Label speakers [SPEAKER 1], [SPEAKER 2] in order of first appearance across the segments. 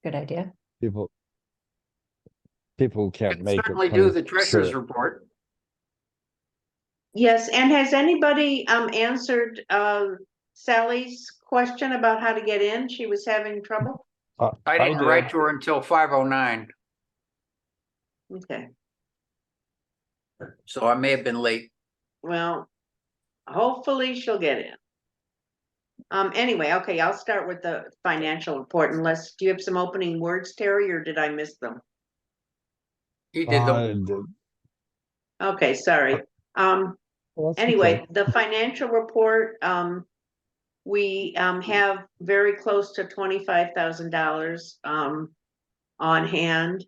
[SPEAKER 1] Good idea.
[SPEAKER 2] People who can't
[SPEAKER 3] Can
[SPEAKER 2] make it
[SPEAKER 3] certainly
[SPEAKER 2] can
[SPEAKER 3] do the treasurer's
[SPEAKER 2] sit.
[SPEAKER 3] report.
[SPEAKER 4] Yes, and has anybody answered Sally's question about how to get in? She was having trouble.
[SPEAKER 3] I didn't
[SPEAKER 2] did.
[SPEAKER 3] write to her until 5:09,
[SPEAKER 4] Okay,
[SPEAKER 3] so I may have been late.
[SPEAKER 4] well, hopefully she'll get in. Anyway, okay, I'll start with the financial report unless, do you have some opening words, Terry, or did I miss them?
[SPEAKER 3] He did the,
[SPEAKER 2] I did.
[SPEAKER 4] Okay, sorry.
[SPEAKER 2] Well, that's
[SPEAKER 4] Anyway,
[SPEAKER 2] okay.
[SPEAKER 4] the financial report, we have very close to $25,000 on hand.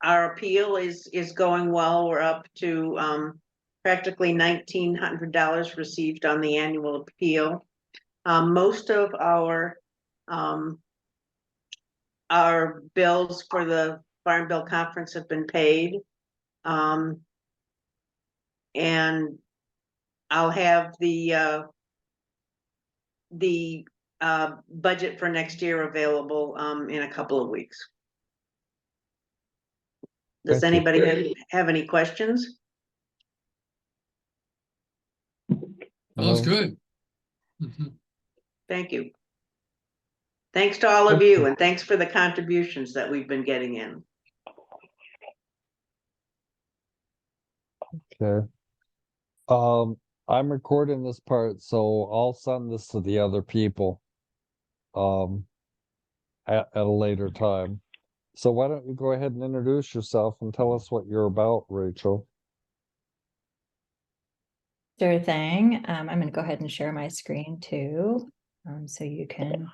[SPEAKER 4] Our appeal is going well. We're up to practically $1,900 received on the annual appeal. Most of our bills for the Farm Bill Conference have been paid. And I'll have the budget for next year available in a couple of weeks. Does
[SPEAKER 2] Thank you.
[SPEAKER 4] anybody have any questions?
[SPEAKER 5] Sounds
[SPEAKER 2] No.
[SPEAKER 5] good. Mhm.
[SPEAKER 4] Thank you. Thanks to all of you, and thanks for the contributions that we've been getting in.
[SPEAKER 2] Okay. I'm recording this part, so I'll send this to the other people at a later time. So why don't you go ahead and introduce yourself and tell us what you're about, Rachel?
[SPEAKER 1] Sure thing. I'm going to go ahead and share my screen too, so you can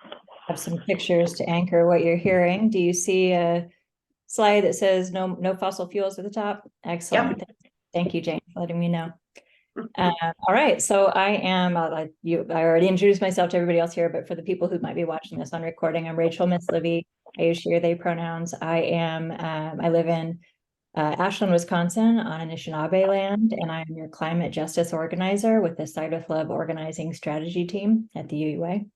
[SPEAKER 1] have some pictures to anchor what you're hearing. Do you see a slide that says no fossil fuels at the top? Excellent.
[SPEAKER 4] Yep.
[SPEAKER 1] Thank you, Jane, for letting me know. All right, so I am, I already introduced myself to everybody else here, but for the people who might be watching this on recording, I'm Rachel Myslivy. I use she, they pronouns. I live in Ashland, Wisconsin on Anishinaabe land, and I'm your climate justice organizer with the Side with Love organizing strategy team at the UUA.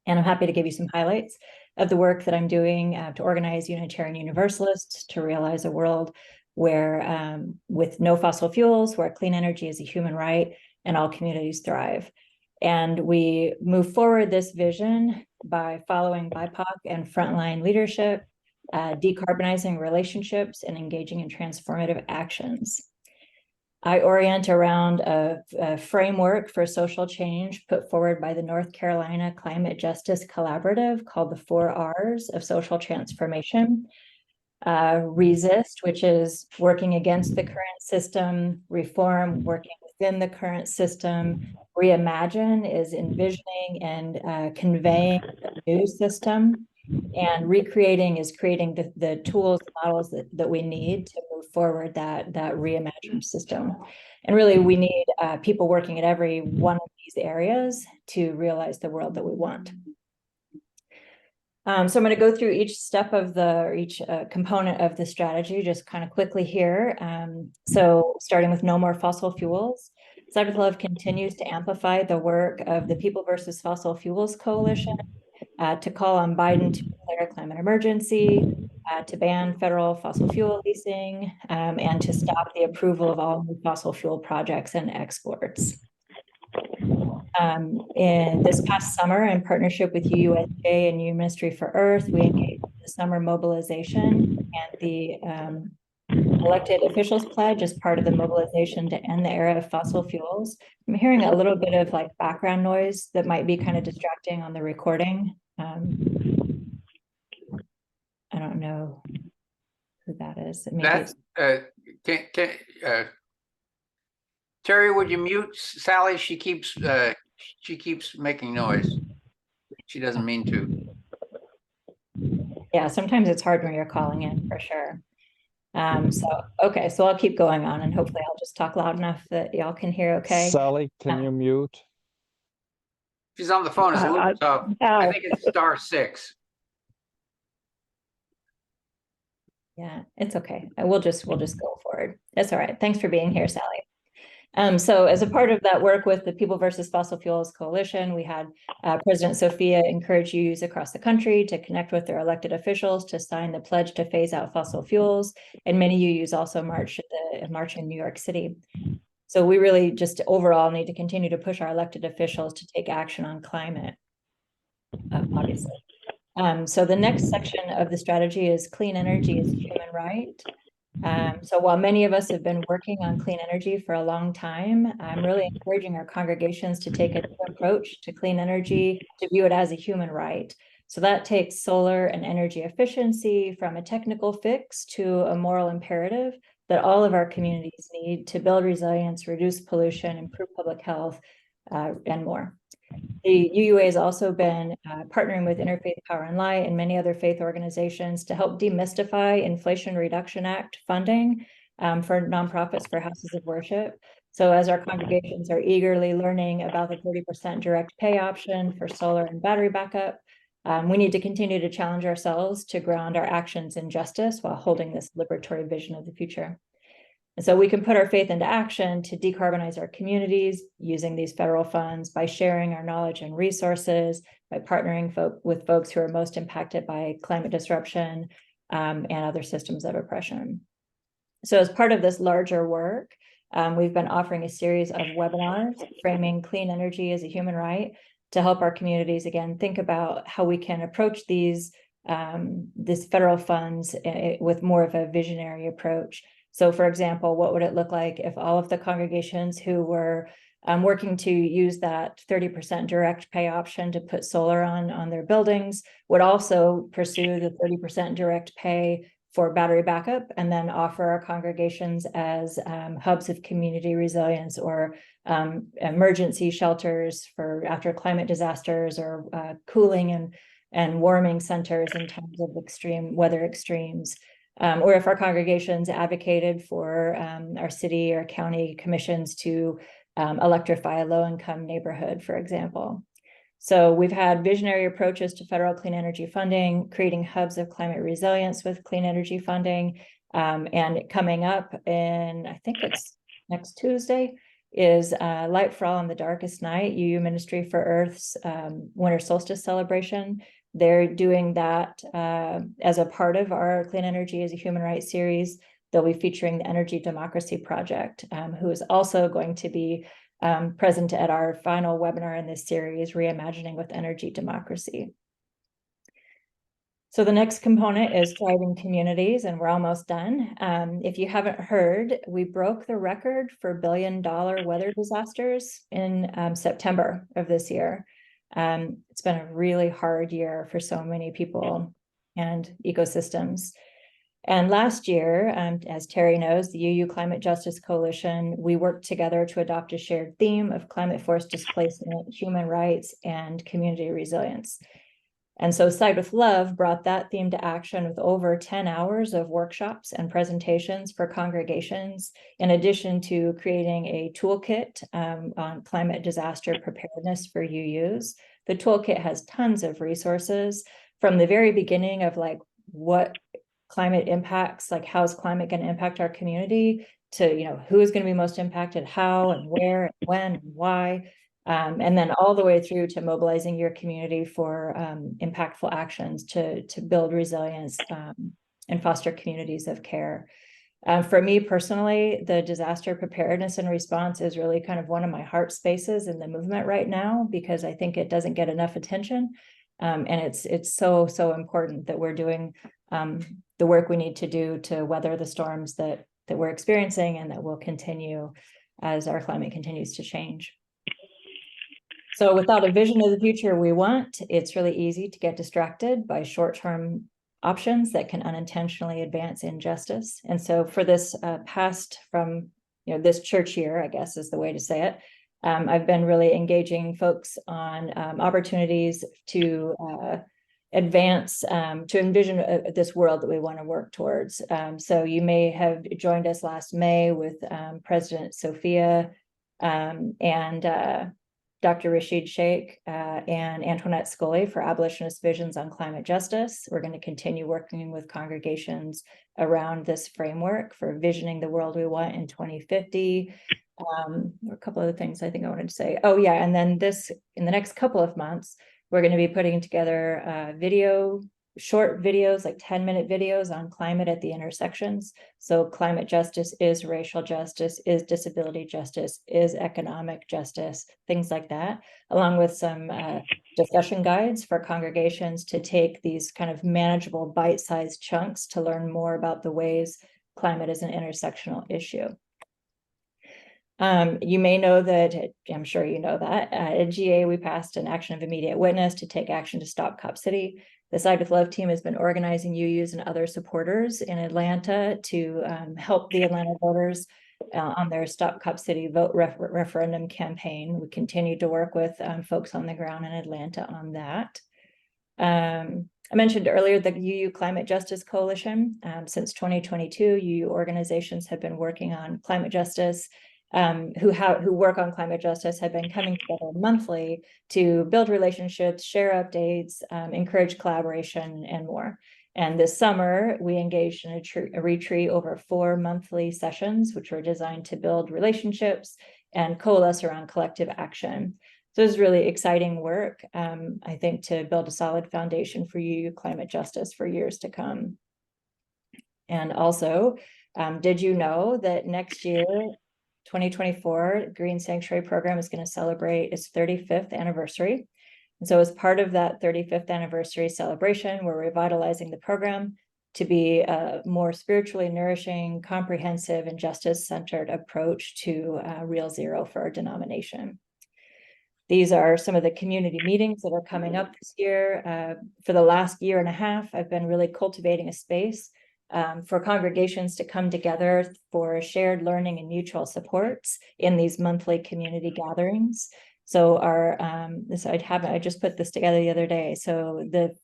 [SPEAKER 1] And I'm happy to give you some highlights of the work that I'm doing to organize Unitarian Universalists to realize a world where with no fossil fuels, where clean energy is a human right and all communities thrive. And we move forward this vision by following BIPOC and frontline leadership, decarbonizing relationships, and engaging in transformative actions. I orient around a framework for social change put forward by the North Carolina Climate Justice Collaborative called the 4 R's of social transformation. Resist, which is working against the current system; reform, working within the current system; reimagine is envisioning and conveying a new system; and recreating is creating the tools, models that we need to move forward that reimagined system. And really, we need people working at every one of these areas to realize the world that we want. So I'm going to go through each step of each component of the strategy just kind of quickly here. So starting with no more fossil fuels, Side with Love continues to amplify the work of the People versus Fossil Fuels Coalition to call on Biden to declare a climate emergency, to ban federal fossil fuel leasing, and to stop the approval of all new fossil fuel projects and exports. In this past summer, in partnership with UUJEC and U Ministry for Earth, we engaged in the summer mobilization and the elected officials pledge as part of the mobilization to end the era of fossil fuels. I'm hearing a little bit of like background noise that might be kind of distracting on the recording. I don't know who that is. Maybe
[SPEAKER 3] Terry, would you mute Sally? She keeps making noise. She doesn't mean to.
[SPEAKER 1] Yeah, sometimes it's hard when you're calling in, for sure. Okay, so I'll keep going on, and hopefully I'll just talk loud enough that y'all can hear okay.
[SPEAKER 2] Sally, can you mute?
[SPEAKER 3] She's on the phone. It's a little tough. I think it's *6.
[SPEAKER 1] Yeah, it's okay. We'll just go forward. That's all right. Thanks for being here, Sally. So as a part of that work with the People versus Fossil Fuels Coalition, we had President Sophia encourage UUs across the country to connect with their elected officials to sign the pledge to phase out fossil fuels. And many UUs also marched at the march in New York City. So we really just overall need to continue to push our elected officials to take action on climate, obviously. So the next section of the strategy is clean energy is a human right. So while many of us have been working on clean energy for a long time, I'm really encouraging our congregations to take a new approach to clean energy, to view it as a human right. So that takes solar and energy efficiency from a technical fix to a moral imperative that all of our communities need to build resilience, reduce pollution, improve public health, and more. The UUA has also been partnering with Interfaith Power and Light and many other faith organizations to help demystify Inflation Reduction Act funding for nonprofits for houses of worship. So as our congregations are eagerly learning about the 30% direct pay option for solar and battery backup, we need to continue to challenge ourselves to ground our actions in justice while holding this liberatory vision of the future. And so we can put our faith into action to decarbonize our communities using these federal funds by sharing our knowledge and resources, by partnering with folks who are most impacted by climate disruption and other systems of oppression. So as part of this larger work, we've been offering a series of webinars framing clean energy as a human right to help our communities, again, think about how we can approach these federal funds with more of a visionary approach. So for example, what would it look like if all of the congregations who were working to use that 30% direct pay option to put solar on their buildings would also pursue the 30% direct pay for battery backup and then offer our congregations as hubs of community resilience or emergency shelters for after climate disasters or cooling and warming centers in times of extreme weather extremes. Or if our congregations advocated for our city or county commissions to electrify a low-income neighborhood, for example. So we've had visionary approaches to federal clean energy funding, creating hubs of climate resilience with clean energy funding, and coming up in, I think it's next Tuesday, is Light for All on the Darkest Night, UU Ministry for Earth's winter solstice celebration. They're doing that as a part of our Clean Energy as a Human Rights series. They'll be featuring the Energy Democracy Project, who is also going to be present at our final webinar in this series, Reimagining with Energy Democracy. So the next component is thriving communities, and we're almost done. If you haven't heard, we broke the record for billion-dollar weather disasters in September of this year. It's been a really hard year for so many people and ecosystems. And last year, as Terry knows, the UU Climate Justice Coalition, we worked together to adopt a shared theme of climate force displacement, human rights, and community resilience. And so Side with Love brought that theme to action with over 10 hours of workshops and presentations for congregations, in addition to creating a toolkit on climate disaster preparedness for UUs. The toolkit has tons of resources from the very beginning of like what climate impacts, like how is climate going to impact our community, to, you know, who is going to be most impacted, how and where and when and why. And then all the way through to mobilizing your community for impactful actions to build resilience and foster communities of care. For me personally, the disaster preparedness and response is really kind of one of my heart spaces in the movement right now, because I think it doesn't get enough attention. And it's so important that we're doing the work we need to do to weather the storms that we're experiencing and that will continue as our climate continues to change. So without a vision of the future we want, it's really easy to get distracted by short-term options that can unintentionally advance injustice. And so for this past from, you know, this church year, I guess is the way to say it, I've been really engaging folks on opportunities to advance, to envision this world that we want to work towards. So you may have joined us last May with President Sophia and Dr. Rashid Sheikh and Antoinette Scully for Abolitionist Visions on Climate Justice. We're going to continue working with congregations around this framework for visioning the world we want in 2050. A couple other things I think I wanted to say. Oh yeah, and then in the next couple of months, we're going to be putting together short videos, like 10-minute videos on climate at the intersections. So climate justice is racial justice, is disability justice, is economic justice, things like that, along with some discussion guides for congregations to take these kind of manageable bite-sized chunks to learn more about the ways climate is an intersectional issue. You may know that, I'm sure you know that, at GA we passed an action of immediate witness to take action to stop Cop City. The Side with Love team has been organizing UUs and other supporters in Atlanta to help the Atlanta voters on their Stop Cop City vote referendum campaign. We continue to work with folks on the ground in Atlanta on that. I mentioned earlier the UU Climate Justice Coalition. Since 2022, UU organizations have been working on climate justice. Who work on climate justice have been coming together monthly to build relationships, share updates, encourage collaboration, and more. And this summer, we engaged in a retreat over 4 monthly sessions, which were designed to build relationships and coalesce around collective action. So it's really exciting work, I think, to build a solid foundation for UU climate justice for years to come. And also, did you know that next year, 2024 Green Sanctuary Program is going to celebrate its 35th anniversary. And so as part of that 35th anniversary celebration, we're revitalizing the program to be a more spiritually nourishing, comprehensive, and justice-centered approach to Real Zero for our denomination. These are some of the community meetings that are coming up this year. For the last year and a half, I've been really cultivating a space for congregations to come together for shared learning and mutual supports in these monthly community gatherings. So I just put this together the other day. So the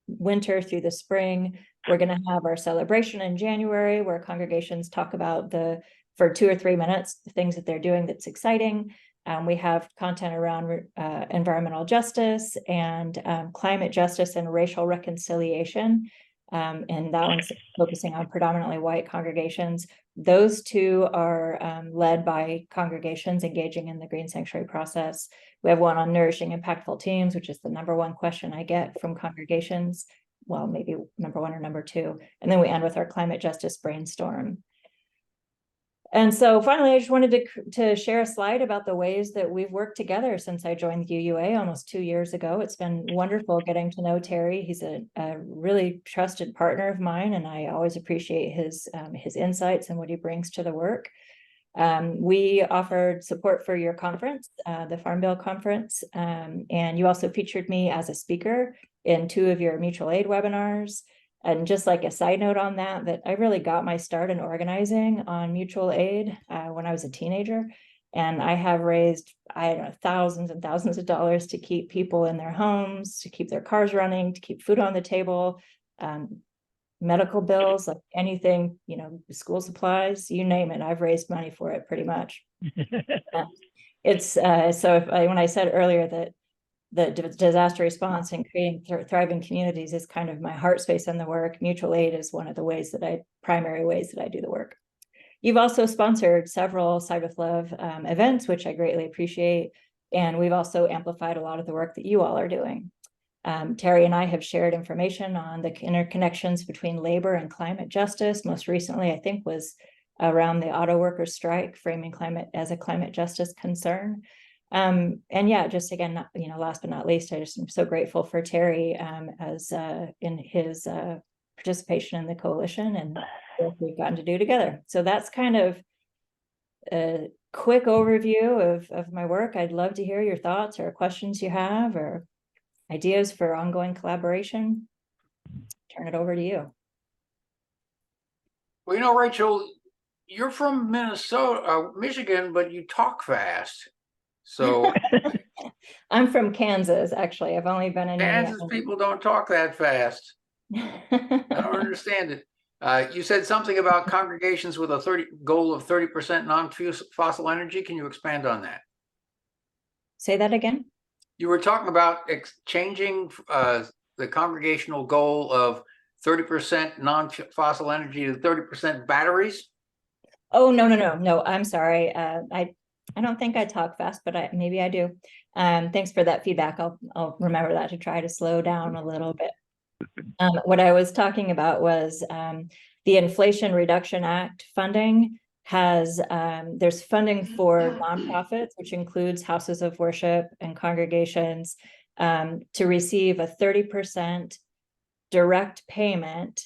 [SPEAKER 1] winter through the spring, we're going to have our celebration in January where congregations talk about for 2 or 3 minutes, the things that they're doing that's exciting. We have content around environmental justice and climate justice and racial reconciliation. And that one's focusing on predominantly white congregations. Those two are led by congregations engaging in the Green Sanctuary process. We have one on nourishing impactful teams, which is the #1 question I get from congregations. Well, maybe #1 or #2. And then we end with our climate justice brainstorm. And so finally, I just wanted to share a slide about the ways that we've worked together since I joined the UUA almost 2 years ago. It's been wonderful getting to know Terry. He's a really trusted partner of mine, and I always appreciate his insights and what he brings to the work. We offered support for your conference, the Farm Bill conference, and you also featured me as a speaker in 2 of your mutual aid webinars. And just like a side note on that I really got my start in organizing on mutual aid when I was a teenager. And I have raised, I don't know, thousands and thousands of dollars to keep people in their homes, to keep their cars running, to keep food on the table, medical bills, like anything, school supplies, you name it. I've raised money for it pretty much. When I said earlier that the disaster response and creating thriving communities is kind of my heart space in the work, mutual aid is one of the primary ways that I do the work. You've also sponsored several Side with Love events, which I greatly appreciate. And we've also amplified a lot of the work that you all are doing. Terry and I have shared information on the interconnections between labor and climate justice. Most recently, I think, was around the auto workers strike, framing climate as a climate justice concern. And yeah, just again, last but not least, I just am so grateful for Terry as in his participation in the coalition and what we've gotten to do together. So that's kind of a quick overview of my work. I'd love to hear your thoughts or questions you have or ideas for ongoing collaboration. Turn it over to you.
[SPEAKER 3] Well, Rachel, you're from Michigan, but you talk fast. So
[SPEAKER 1] I'm from Kansas, actually. I've only been in
[SPEAKER 3] Kansas people don't talk that fast. I don't understand it. You said something about congregations with a goal of 30% non-fossil energy. Can you expand on that?
[SPEAKER 1] Say that again.
[SPEAKER 3] You were talking about changing the congregational goal of 30% non-fossil energy to 30% batteries.
[SPEAKER 1] Oh, no, I'm sorry. I don't think I talk fast, but maybe I do. Thanks for that feedback. I'll remember that to try to slow down a little bit. What I was talking about was the Inflation Reduction Act funding has, there's funding for nonprofits, which includes houses of worship and congregations, to receive a 30% direct payment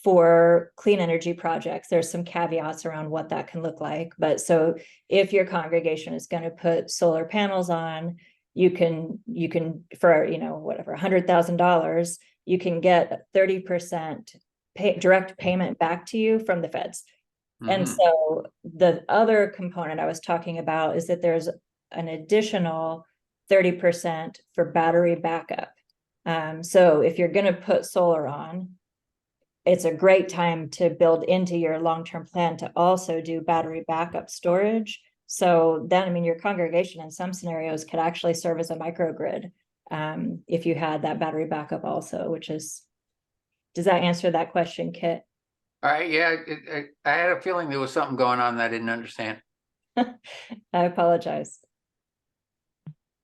[SPEAKER 1] for clean energy projects. There's some caveats around what that can look like. But so if your congregation is going to put solar panels on, you can for, whatever, $100,000, you can get 30% direct payment back to you from the feds. And
[SPEAKER 3] Mhm.
[SPEAKER 1] so the other component I was talking about is that there's an additional 30% for battery backup. So if you're going to put solar on, it's a great time to build into your long-term plan to also do battery backup storage. So then, I mean, your congregation in some scenarios could actually serve as a microgrid if you had that battery backup also, does that answer that question, Kit?
[SPEAKER 3] All right, yeah, I had a feeling there was something going on that I didn't understand.
[SPEAKER 1] I apologize.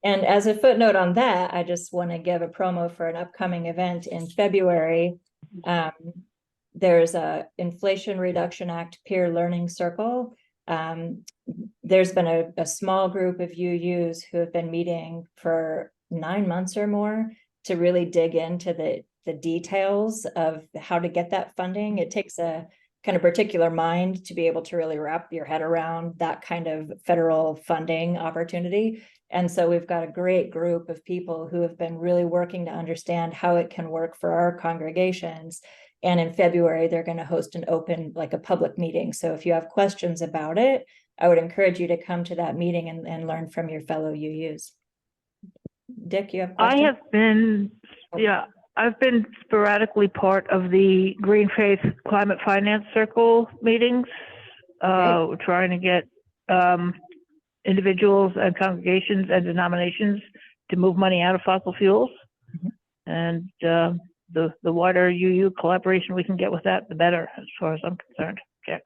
[SPEAKER 1] And as a footnote on that, I just want to give a promo for an upcoming event in February. There's a Inflation Reduction Act peer learning circle. There's been a small group of UUs who have been meeting for 9 months or more to really dig into the details of how to get that funding. It takes a kind of particular mind to be able to really wrap your head around that kind of federal funding opportunity. And so we've got a great group of people who have been really working to understand how it can work for our congregations. And in February, they're going to host an open, like a public meeting. So if you have questions about it, I would encourage you to come to that meeting and learn from your fellow UUs. Dick, you have questions?
[SPEAKER 6] I've been sporadically part of the Green Faith Climate Finance Circle meetings, trying to get individuals and congregations and denominations to move money out of fossil fuels. And the wider UU collaboration we can get with that, the better, as far as I'm concerned. Jack.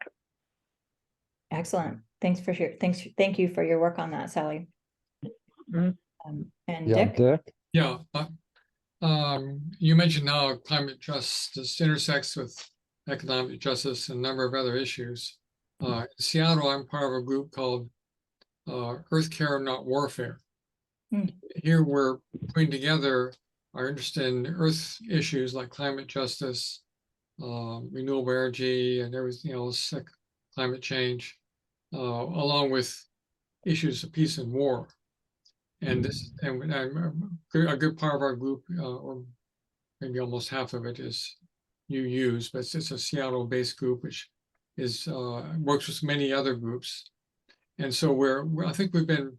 [SPEAKER 1] Excellent. Thank you for your work on that, Sally. And
[SPEAKER 2] Yeah,
[SPEAKER 1] Dick?
[SPEAKER 2] Dick?
[SPEAKER 5] Yeah. You mentioned how climate justice intersects with economic justice and a number of other issues. In Seattle, I'm part of a group called Earth Care, Not Warfare. Here we're putting together our interest in Earth issues like climate justice, renewable energy, and everything else, climate change, along with issues of peace and war. And a good part of our group, or maybe almost half of it, is UUs, but it's a Seattle-based group which works with many other groups. And so I think we've been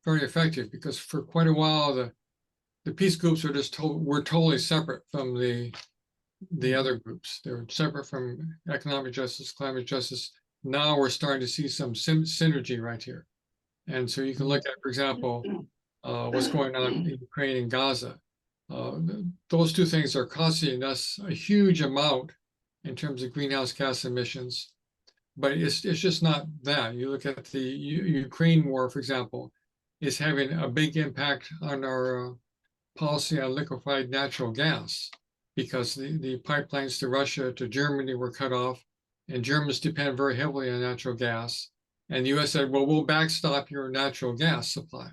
[SPEAKER 5] very effective, because for quite a while the peace groups are we're totally separate from the other groups. They're separate from economic justice, climate justice. Now we're starting to see some synergy right here. And so you can look at, for example, what's going on in Ukraine and Gaza. Those two things are costing us a huge amount in terms of greenhouse gas emissions. But it's just not that. You look at the Ukraine war, for example, is having a big impact on our policy on liquefied natural gas, because the pipelines to Russia, to Germany were cut off, and Germans depend very heavily on natural gas. And the US said, well, we'll backstop your natural gas supply.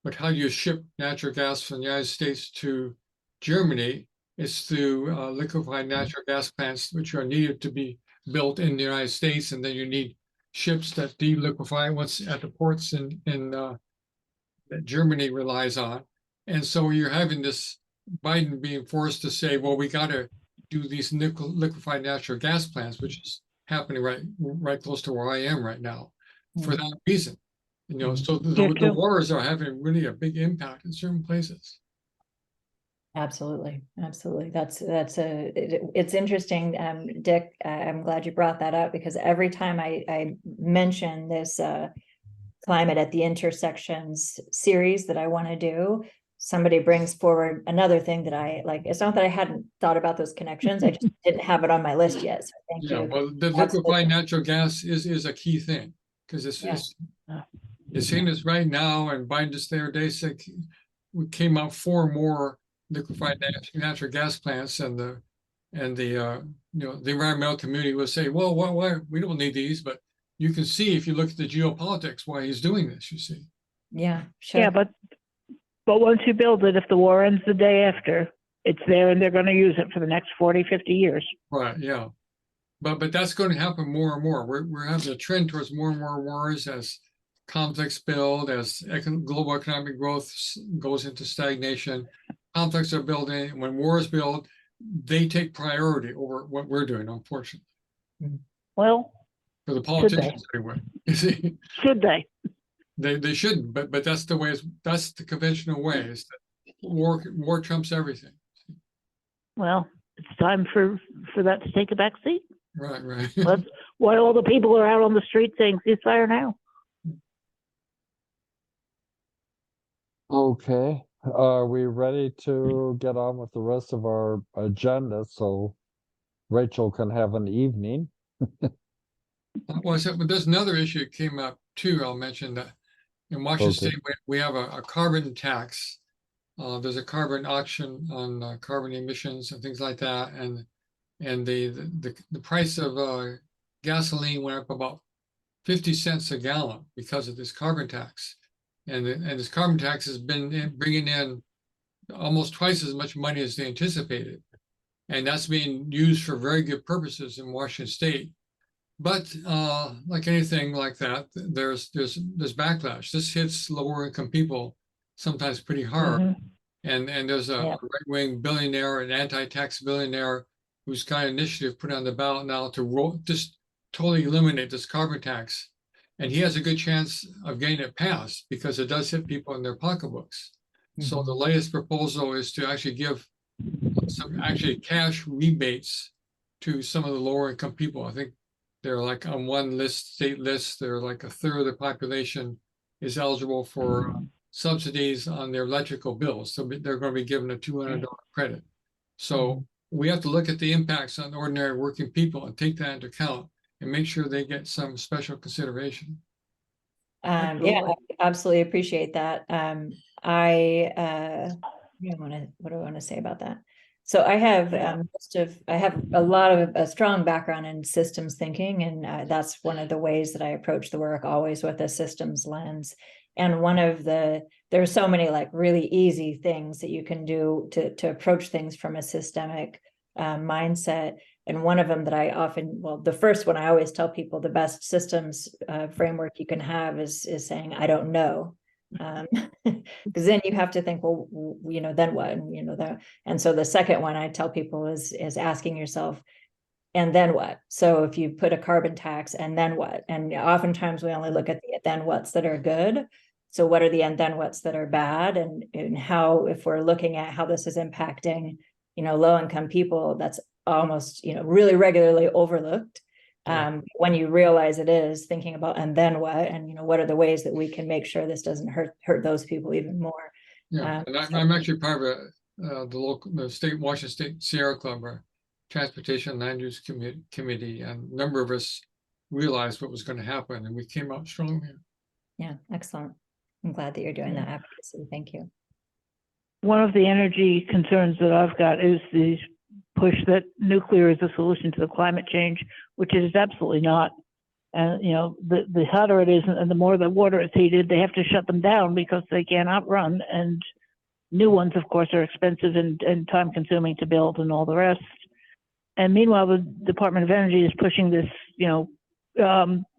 [SPEAKER 5] But how do you ship natural gas from the United States to Germany? It's through liquefied natural gas plants, which are needed to be built in the United States. And then you need ships that de-liquefy what's at the ports that Germany relies on. And so you're having this Biden being forced to say, well, we got to do these liquefied natural gas plants, which is happening right close to where I am right now, for that reason. So the wars are having really a big impact in certain places.
[SPEAKER 1] Absolutely. It's interesting, Dick. I'm glad you brought that up, because every time I mention this climate at the intersections series that I want to do, somebody brings forward another thing that I like, it's not that I hadn't thought about those connections, I just didn't have it on my list yet, so thank
[SPEAKER 5] Yeah,
[SPEAKER 1] you.
[SPEAKER 5] well, the
[SPEAKER 1] Absolutely.
[SPEAKER 5] liquefied natural gas is a key thing, because
[SPEAKER 1] Yeah.
[SPEAKER 5] it's seeing this right now, and Biden just the other day said we came out 4 more liquefied natural gas plants, and the the environmental community will say, well, why we don't need these, but you can see if you look at the geopolitics why he's doing this, you see.
[SPEAKER 1] Yeah, sure.
[SPEAKER 6] Yeah, but once you build it, if the war ends the day after, it's there and they're going to use it for the next 40, 50 years.
[SPEAKER 5] Right, yeah. But that's going to happen more and more. We're having a trend towards more and more wars as conflicts build, as global economic growth goes into stagnation. Conflicts are building. When wars build, they take priority over what we're doing, unfortunately.
[SPEAKER 6] Well,
[SPEAKER 5] For the politicians anyway. You see,
[SPEAKER 6] should they?
[SPEAKER 5] they shouldn't, but that's the way that's the conventional way, is that war trumps everything.
[SPEAKER 6] Well, it's time for that to take a back seat.
[SPEAKER 5] Right.
[SPEAKER 6] That's why all the people are out on the street saying ceasefire now.
[SPEAKER 2] Okay, are we ready to get on with the rest of our agenda so Rachel can have an evening?
[SPEAKER 5] Well, but there's another issue that came up too. I'll mention that in Washington
[SPEAKER 2] Okay.
[SPEAKER 5] State, we have a carbon tax. There's a carbon auction on carbon emissions and things like that, and the price of gasoline went up about 50 cents a gallon because of this carbon tax, and this carbon tax has been bringing in almost twice as much money as they anticipated, and that's being used for very good purposes in Washington State. But like anything like that, there's backlash. This hits lower income people sometimes pretty hard.
[SPEAKER 6] Mhm.
[SPEAKER 5] And there's a
[SPEAKER 1] Yeah.
[SPEAKER 5] right-wing billionaire, an anti-tax billionaire, who's got an initiative put on the ballot now to just totally eliminate this carbon tax. And he has a good chance of getting it passed because it does hit people in their pocketbooks. So the latest proposal is to actually give some actually cash rebates to some of the lower income people. I think they're like on one state list, they're like a third of the population is eligible for subsidies on their electrical bills. So they're going to be given a $200 credit. So we have to look at the impacts on ordinary working people and take that into account and make sure they get some special consideration.
[SPEAKER 1] Yeah,
[SPEAKER 6] Absolutely.
[SPEAKER 1] I absolutely appreciate that. What do I want to say about that? So I have I have a lot of a strong background in systems thinking, and that's one of the ways that I approach the work, always with a systems lens. And there are so many like really easy things that you can do to approach things from a systemic mindset. And one of them that the first one I always tell people, the best systems framework you can have is saying, I don't know. Because then you have to think, well, then what? And and so the second one I tell people is asking yourself, and then what? So if you put a carbon tax, and then what? And oftentimes we only look at the then what's that are good. So what are the and then what's that are bad? And how, if we're looking at how this is impacting, low income people, that's almost, really regularly overlooked. When you realize it is, thinking about and then what, and what are the ways that we can make sure this doesn't hurt those people even more.
[SPEAKER 5] Yeah, and I'm actually part of the state Washington State Sierra Club, or Transportation Land Use Committee, and a number of us realized what was going to happen, and we came out strongly.
[SPEAKER 1] Yeah, excellent. I'm glad that you're doing that advocacy. Thank you.
[SPEAKER 6] One of the energy concerns that I've got is the push that nuclear is a solution to the climate change, which it is absolutely not. And the hotter it is and the more the water is heated, they have to shut them down because they cannot run. And new ones, of course, are expensive and time consuming to build and all the rest. And meanwhile, the Department of Energy is pushing this,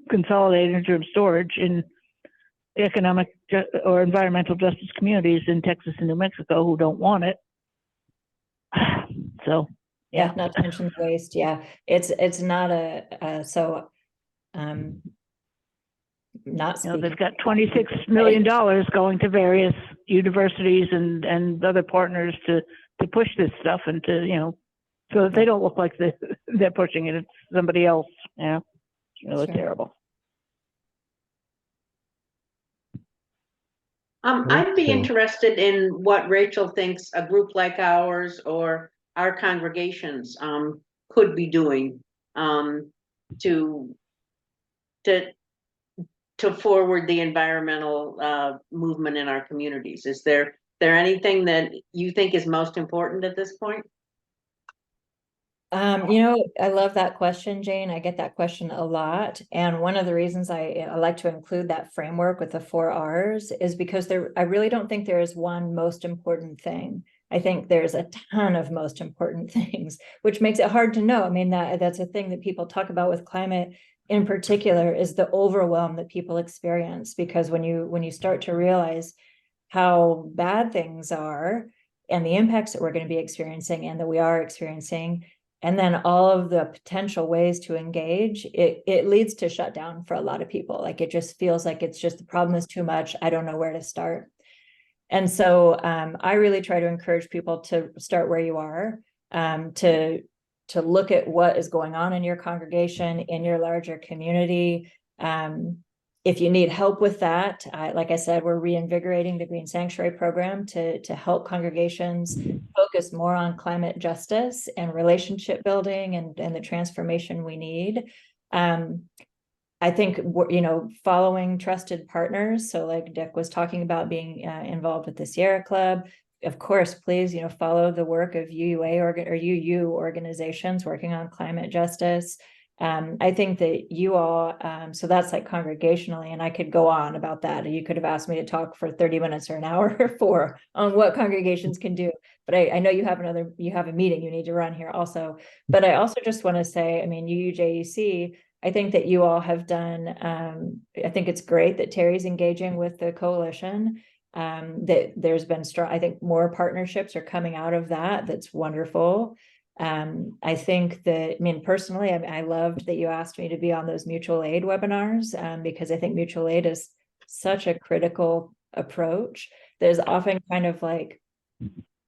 [SPEAKER 6] consolidated interim storage in economic or environmental justice communities in Texas and New Mexico who don't want it. So,
[SPEAKER 1] yeah, not to mention the waste. Yeah, it's not not speaking.
[SPEAKER 6] They've got $26 million going to various universities and other partners to push this stuff and to, so that they don't look like they're pushing it. It's somebody else. Yeah, it's really terrible.
[SPEAKER 4] I'd be
[SPEAKER 2] Okay.
[SPEAKER 4] interested in what Rachel thinks a group like ours or our congregations, could be doing, to, to, to forward the environmental, movement in our communities. Is there anything that you think is most important at this point?
[SPEAKER 1] You know, I love that question, Jane. I get that question a lot. And one of the reasons I like to include that framework with the 4 R's is because I really don't think there is one most important thing. I think there's a ton of most important things, which makes it hard to know. I mean, that's a thing that people talk about with climate in particular, is the overwhelm that people experience. Because when you start to realize how bad things are and the impacts that we're going to be experiencing and that we are experiencing, and then all of the potential ways to engage, it leads to shutdown for a lot of people. Like, it just feels like it's just, the problem is too much. I don't know where to start. And so I really try to encourage people to start where you are, to look at what is going on in your congregation, in your larger community. If you need help with that, like I said, we're reinvigorating the Green Sanctuary program to help congregations focus more on climate justice and relationship building and the transformation we need. I think, you know, following trusted partners. So like Dick was talking about, being involved with the Sierra Club. Of course, please, you know, follow the work of UUA or UU organizations working on climate justice. I think that you all, so that's like congregationally, and I could go on about that. You could have asked me to talk for 30 minutes or an hour or 4 on what congregations can do. But I know you have a meeting you need to run here also. But I also just want to say, I mean, UUJEC, I think that you all have done, I think it's great that Terry's engaging with the coalition, that there's been strong, I think more partnerships are coming out of that. That's wonderful. I think that, I mean, personally, I loved that you asked me to be on those mutual aid webinars, because I think mutual aid is such a critical approach. There's often kind of like,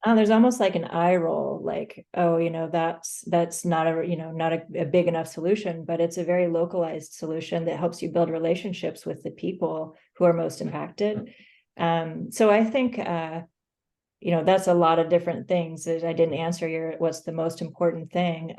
[SPEAKER 1] there's almost like an eye roll, like, oh, you know, that's not a, you know, not a big enough solution, but it's a very localized solution that helps you build relationships with the people who are most impacted. So I think, you know, that's a lot of different things. I didn't answer what's the most important thing.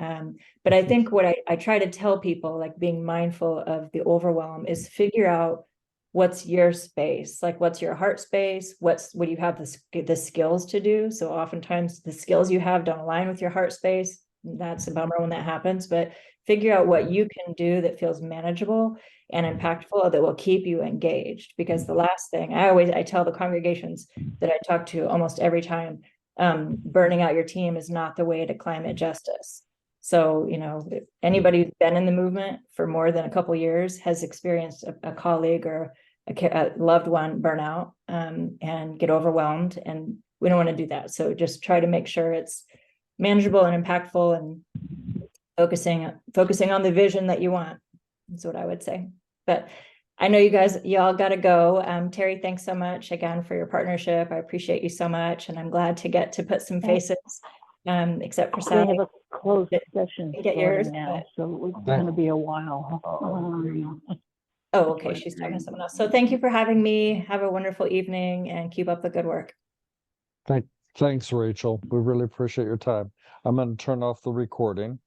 [SPEAKER 1] But I think what I try to tell people, like being mindful of the overwhelm, is figure out what's your space, like what's your heart space, what do you have the skills to do. So oftentimes the skills you have don't align with your heart space. That's a bummer when that happens, but figure out what you can do that feels manageable and impactful, that will keep you engaged. Because the last thing I tell the congregations that I talk to almost every time, burning out your team is not the way to climate justice. So, you know, if anybody who's been in the movement for more than a couple of years has experienced a colleague or a loved one burn out, and get overwhelmed, and we don't want to do that. So just try to make sure it's manageable and impactful, and focusing on the vision that you want. That's what I would say. But I know y'all got to go. Terry, thanks so much again for your partnership. I appreciate you so much, and I'm glad to get to put some faces, except for
[SPEAKER 6] We
[SPEAKER 1] Sally.
[SPEAKER 6] have a closed session
[SPEAKER 1] Get yours,
[SPEAKER 6] starting now,
[SPEAKER 1] but-
[SPEAKER 6] so it's going to be a while.
[SPEAKER 1] Oh, okay, she's talking to someone else. So thank you for having me. Have a wonderful evening and keep up the good work.
[SPEAKER 2] Thanks, Rachel. We really appreciate your time. I'm going to turn off the recording.